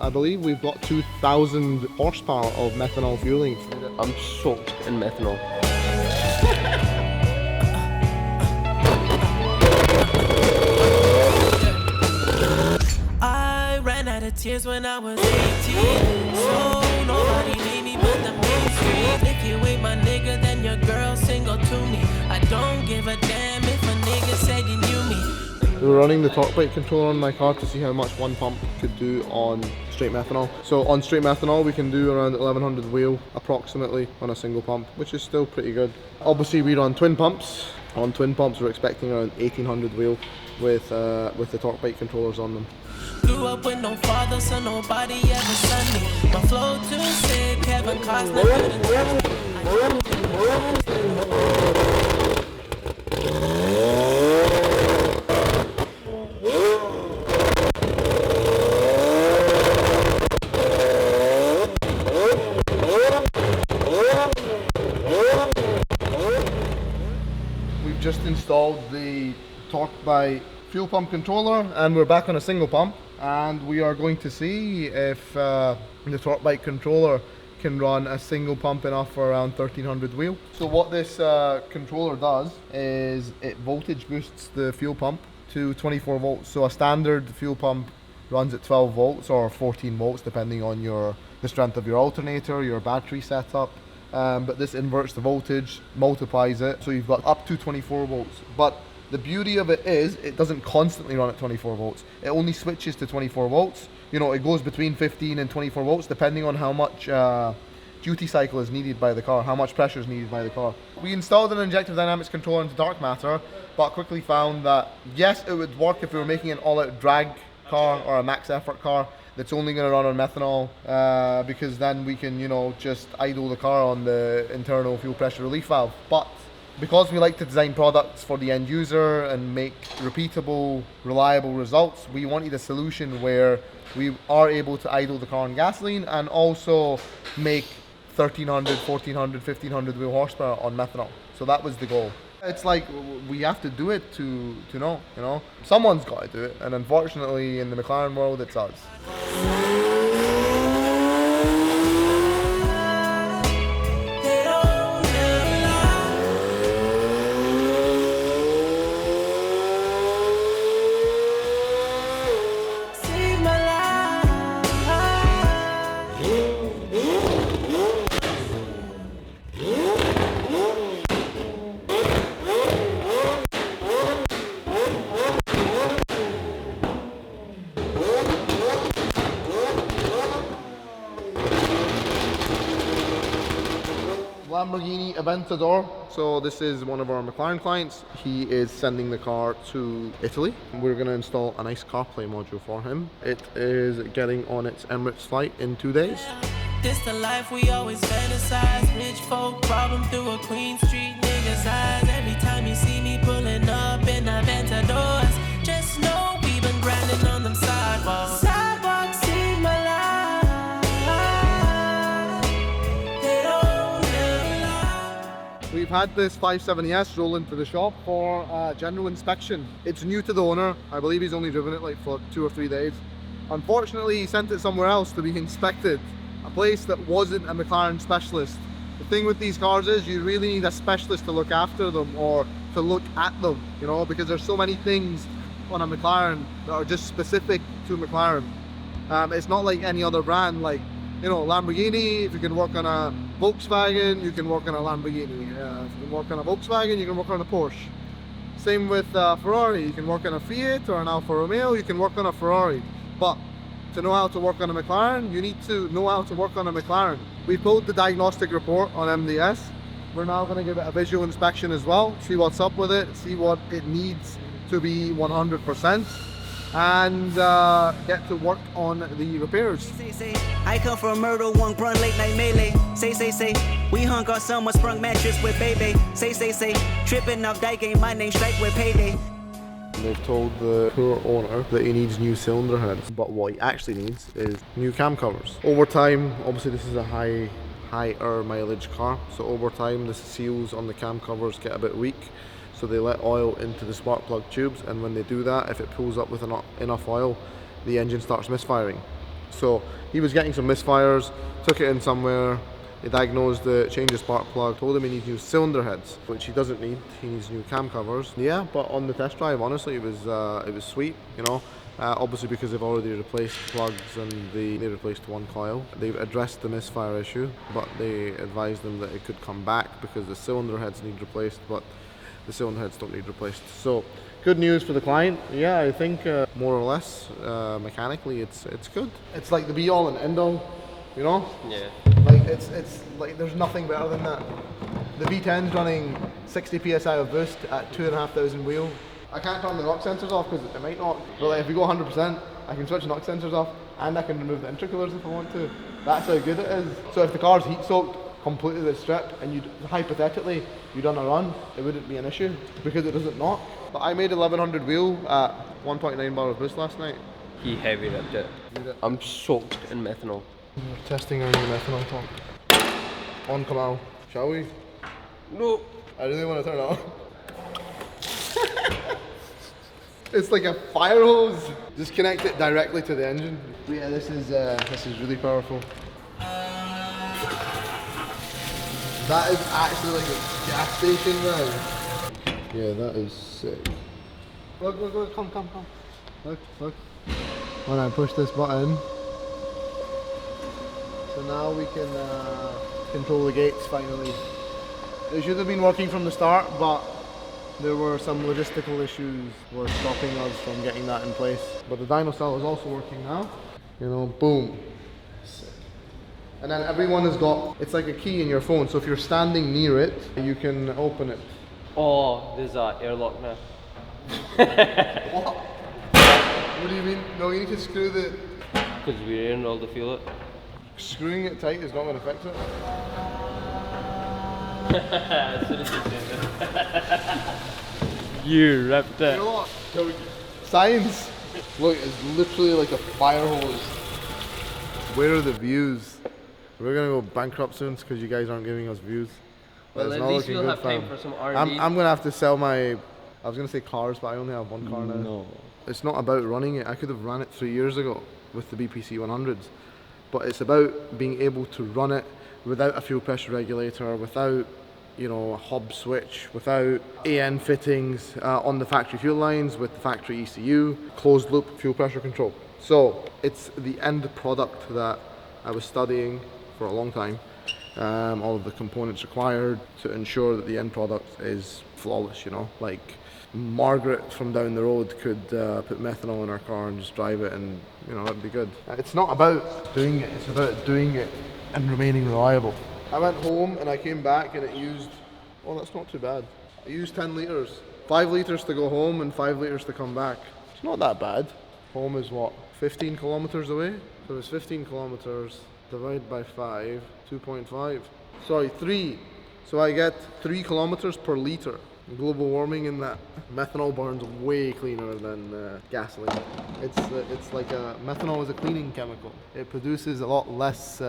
I believe we've got 2,000 horsepower of methanol fueling. I'm soaked in methanol. I ran out of tears when I was 18, so nobody need me but the mainstream. If you ain't my nigga, then your girl single to me. I don't give a damn if a nigga said you knew me. We're running the torque bite controller on my car to see how much one pump could do on straight methanol. So on straight methanol we can do around 1100 wheel approximately on a single pump, which is still pretty good. Obviously we run twin pumps. On twin pumps we're expecting around 1800 wheel with the torque bite controllers on them. Grew up with no father, so nobody ever son me. My flow too sick, Kevin Costner couldn't touch me. We've just installed the torque by fuel pump controller and we're back on a single pump, and we are going to see if the torque bite controller can run a single pump enough for around 1300 wheel. So what this controller does is it voltage boosts the fuel pump to 24 volts. So a standard fuel pump runs at 12 volts or 14 volts depending on the strength of your alternator, your battery setup. But this inverts the voltage, multiplies it, so you've got up to 24 volts. But the beauty of it is it doesn't constantly run at 24 volts. It only switches to 24 volts. You know, it goes between 15 and 24 volts depending on how much duty cycle is needed by the car, how much pressure is needed by the car. We installed an injective dynamics controller into dark matter, but quickly found that yes, it would work if we were making an all-out drag car or a max effort car that's only going to run on methanol, because then we can, you know, just idle the car on the internal fuel pressure relief valve. But because we like to design products for the end user and make repeatable, reliable results, we wanted a solution where we are able to idle the car on gasoline and also make 1300, 1400, 1500 wheel horsepower on methanol. So that was the goal. It's like we have to do it to know, you know. Someone's got to do it, and unfortunately in the McLaren world it's us. Lamborghini Aventador. So this is one of our McLaren clients. He is sending the car to Italy. We're going to install a nice CarPlay module for him. It is getting on its Emirates flight in 2 days. This the life we always fantasize. Rich folk problem through a Queen Street nigga's eyes. Every time you see me pulling up in Aventadors, just know we've been grinding on them sidewalks. Sidewalks in my life. We've had this 570S roll into the shop for general inspection. It's new to the owner. I believe he's only driven it like for 2 or 3 days. Unfortunately, he sent it somewhere else to be inspected, a place that wasn't a McLaren specialist. The thing with these cars is you really need a specialist to look after them or to look at them, you know, because there's so many things on a McLaren that are just specific to McLaren. It's not like any other brand, like, you know, Lamborghini. If you can work on a Volkswagen, you can work on a Lamborghini. If you can work on a Volkswagen, you can work on a Porsche. Same with Ferrari. You can work on a Fiat or an Alfa Romeo, you can work on a Ferrari. But to know how to work on a McLaren, you need to know how to work on a McLaren. We pulled the diagnostic report on MDS. We're now going to give it a visual inspection as well, see what's up with it, see what it needs to be 100%. And get to work on the repairs. I come from murder, one grunt, late night melee. Say, we hung our summer sprung mattress with baby. Say, tripping off that game, my name strike with payday. They've told the poor owner that he needs new cylinder heads, but what he actually needs is new cam covers. Over time, obviously this is a higher mileage car, so over time the seals on the cam covers get a bit weak. So they let oil into the spark plug tubes, and when they do that, if it pulls up with enough oil, the engine starts misfiring. So he was getting some misfires, took it in somewhere. He diagnosed it, changed the spark plug, told him he needs new cylinder heads, which he doesn't need. He needs new cam covers. Yeah, but on the test drive, honestly, it was sweet, you know. Obviously because they've already replaced plugs and they replaced one coil. They've addressed the misfire issue, but they advised them that it could come back because the cylinder heads need replaced, but the cylinder heads don't need replaced. So good news for the client. Yeah, I think more or less mechanically it's good. It's like the be all and end all, you know? Yeah. Like it's like there's nothing better than that. The V10's running 60 psi of boost at 2,500 wheel. I can't turn the knock sensors off because it might not. But like if we go 100%, I can switch the knock sensors off and I can remove the intercoolers if I want to. That's how good it is. So if the car's heat soaked completely to the strip and you hypothetically you done a run, it wouldn't be an issue because it doesn't knock. But I made 1,100 wheel at 1.9 bar of boost last night. He heavy ripped it. I'm soaked in methanol. We're testing our new methanol pump. On Kamal, shall we? No. I really want to turn it on. It's like a fire hose. Just connect it directly to the engine. But yeah, this is really powerful. That is actually like a gas station now. Yeah, that is sick. Look, come. Look. When I push this button, so now we can control the gates finally. It should have been working from the start, but there were some logistical issues were stopping us from getting that in place. But the Dino cell is also working now. You know, boom. Sick. And then everyone has got, it's like a key in your phone, so if you're standing near it, you can open it. Oh, there's an airlock now. What? What do you mean? No, you need to screw the... Because we're in all to feel it. Screwing it tight is not going to fix it. As soon as you say that. You ripped it. You know what? Science! Look, it's literally like a fire hose. Where are the views? We're gonna go bankrupt soon because you guys aren't giving us views. Well, at least we'll have time for some R&D. I'm gonna have to sell my... I was gonna say cars, but I only have one car now. No. It's not about running it. I could have run it 3 years ago with the BPC 100s. But it's about being able to run it without a fuel pressure regulator, without, you know, a hub switch, without AN fittings on the factory fuel lines, with the factory ECU, closed loop fuel pressure control. So it's the end product that I was studying for a long time. All of the components required to ensure that the end product is flawless, you know, like Margaret from down the road could put methanol in her car and just drive it, and you know, that'd be good. It's not about doing it, it's about doing it and remaining reliable. I went home and I came back and it used, oh, that's not too bad. I used 10 litres. 5 litres to go home and 5 litres to come back. It's not that bad. Home is what, 15 kilometres away? So it's 15 kilometres divided by 5, 2.5. Sorry, 3. So I get 3 kilometres per litre. Global warming in that methanol burns way cleaner than gasoline. It's like methanol is a cleaning chemical. It produces a lot less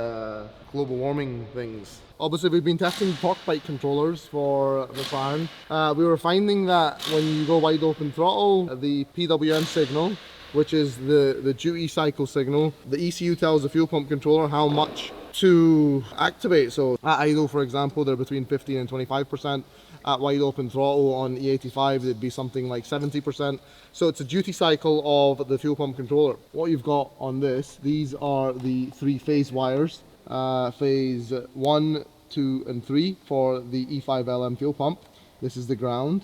global warming things. Obviously, we've been testing torque bike controllers for McLaren. We were finding that when you go wide open throttle, the PWM signal, which is the duty cycle signal, the ECU tells the fuel pump controller how much to activate. So at idle, for example, they're between 15 and 25%. At wide open throttle on E85, it'd be something like 70%. So it's a duty cycle of the fuel pump controller. What you've got on this, these are the 3 phase wires. Phase 1, 2 and 3 for the E5LM fuel pump. This is the ground.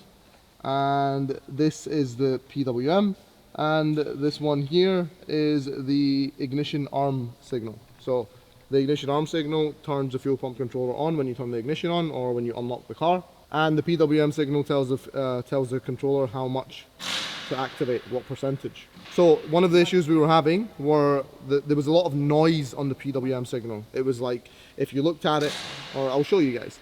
And this is the PWM. And this one here is the ignition arm signal. So the ignition arm signal turns the fuel pump controller on when you turn the ignition on or when you unlock the car. And the PWM signal tells the controller how much to activate, what percentage. So one of the issues we were having were that there was a lot of noise on the PWM signal. It was like, if you looked at it, or I'll show you guys.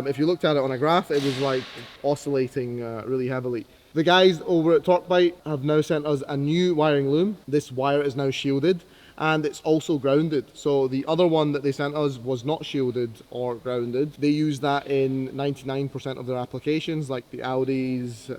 If you looked at it on a graph, it was like oscillating really heavily. The guys over at TorqueBite have now sent us a new wiring loom. This wire is now shielded and it's also grounded. So the other one that they sent us was not shielded or grounded. They use that in 99% of their applications, like the Audis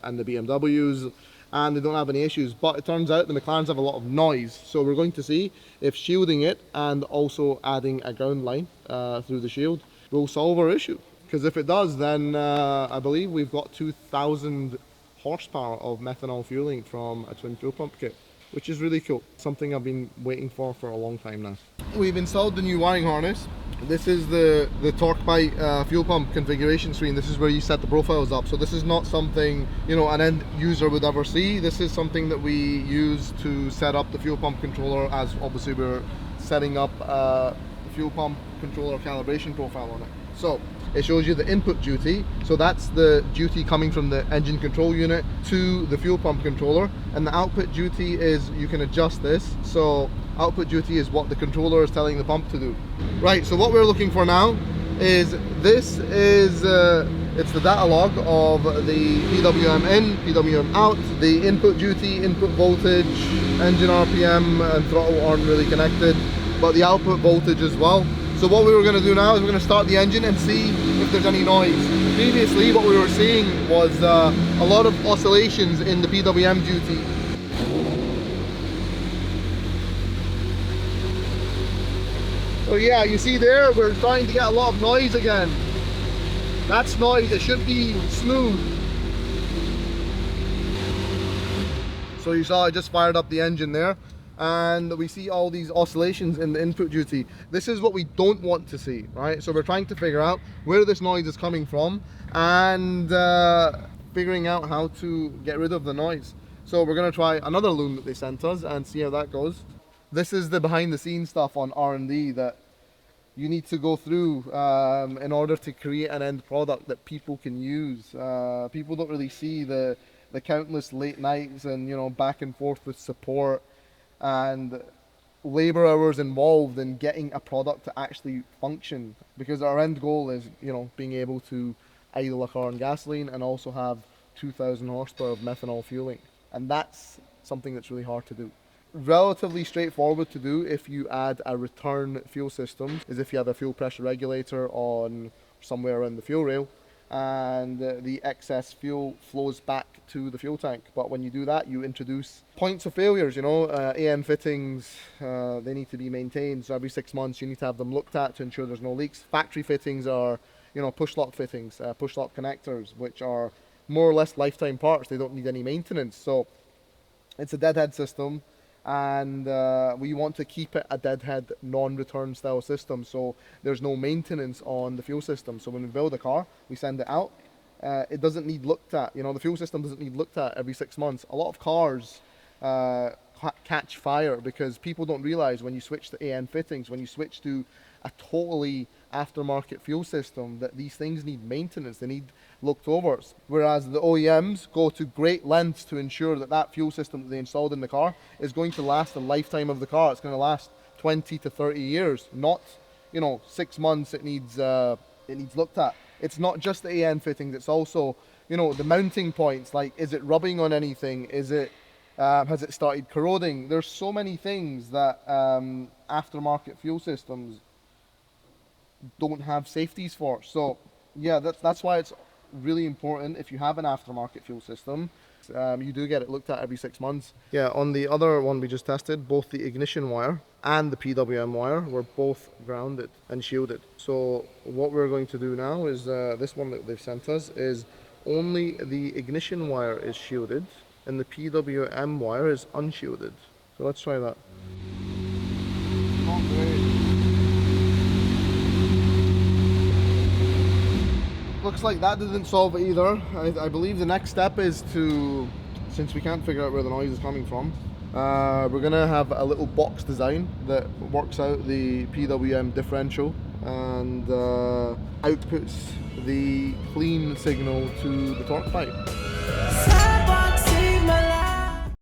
and the BMWs and they don't have any issues. But it turns out the McLarens have a lot of noise, so we're going to see if shielding it and also adding a ground line through the shield will solve our issue. Because if it does, then I believe we've got 2,000 horsepower of methanol fueling from a twin fuel pump kit, which is really cool. Something I've been waiting for a long time now. We've installed the new wiring harness. This is the TorqueBite fuel pump configuration screen. This is where you set the profiles up. So this is not something, you know, an end user would ever see. This is something that we use to set up the fuel pump controller, as obviously we're setting up the fuel pump controller calibration profile on it. So it shows you the input duty. So that's the duty coming from the engine control unit to the fuel pump controller. And the output duty is, you can adjust this. So output duty is what the controller is telling the pump to do. Right, so what we're looking for now is, this is, it's the data log of the PWM in, PWM out, the input duty, input voltage, engine RPM and throttle aren't really connected, but the output voltage as well. So what we were going to do now is we're going to start the engine and see if there's any noise. Previously what we were seeing was a lot of oscillations in the PWM duty. So yeah, you see there, we're starting to get a lot of noise again. That's noise, it should be smooth. So you saw I just fired up the engine there, and we see all these oscillations in the input duty. This is what we don't want to see, right? So we're trying to figure out where this noise is coming from and figuring out how to get rid of the noise. So we're going to try another loom that they sent us and see how that goes. This is the behind the scenes stuff on R&D that you need to go through in order to create an end product that people can use. People don't really see the countless late nights and, you know, back and forth with support and labor hours involved in getting a product to actually function, because our end goal is, you know, being able to idle a car on gasoline and also have 2,000 horsepower of methanol fueling, and that's something that's really hard to do. Relatively straightforward to do if you add a return fuel system, is if you have a fuel pressure regulator on somewhere around the fuel rail and the excess fuel flows back to the fuel tank. But when you do that, you introduce points of failures, you know, AN fittings, they need to be maintained. So every 6 months you need to have them looked at to ensure there's no leaks. Factory fittings are, you know, push lock fittings, push lock connectors, which are more or less lifetime parts. They don't need any maintenance. So it's a deadhead system, and we want to keep it a deadhead non-return style system, so there's no maintenance on the fuel system. So when we build a car, we send it out, it doesn't need looked at, you know, the fuel system doesn't need looked at every 6 months. A lot of cars catch fire because people don't realize when you switch to AN fittings, when you switch to a totally aftermarket fuel system, that these things need maintenance, they need looked over. Whereas the OEMs go to great lengths to ensure that that fuel system that they installed in the car is going to last the lifetime of the car. It's going to last 20 to 30 years, not, you know, 6 months it needs looked at. It's not just the AN fittings, it's also, you know, the mounting points, like is it rubbing on anything, is it has it started corroding? There's so many things that aftermarket fuel systems don't have safeties for. So yeah, that's why it's really important, if you have an aftermarket fuel system, you do get it looked at every 6 months. Yeah, on the other one we just tested, both the ignition wire and the PWM wire were both grounded and shielded. So what we're going to do now is, this one that they've sent us, is only the ignition wire is shielded and the PWM wire is unshielded. So let's try that. Not great. Looks like that didn't solve it either. I believe the next step is to, since we can't figure out where the noise is coming from, we're gonna have a little box design that works out the PWM differential and outputs the clean signal to the torque pipe.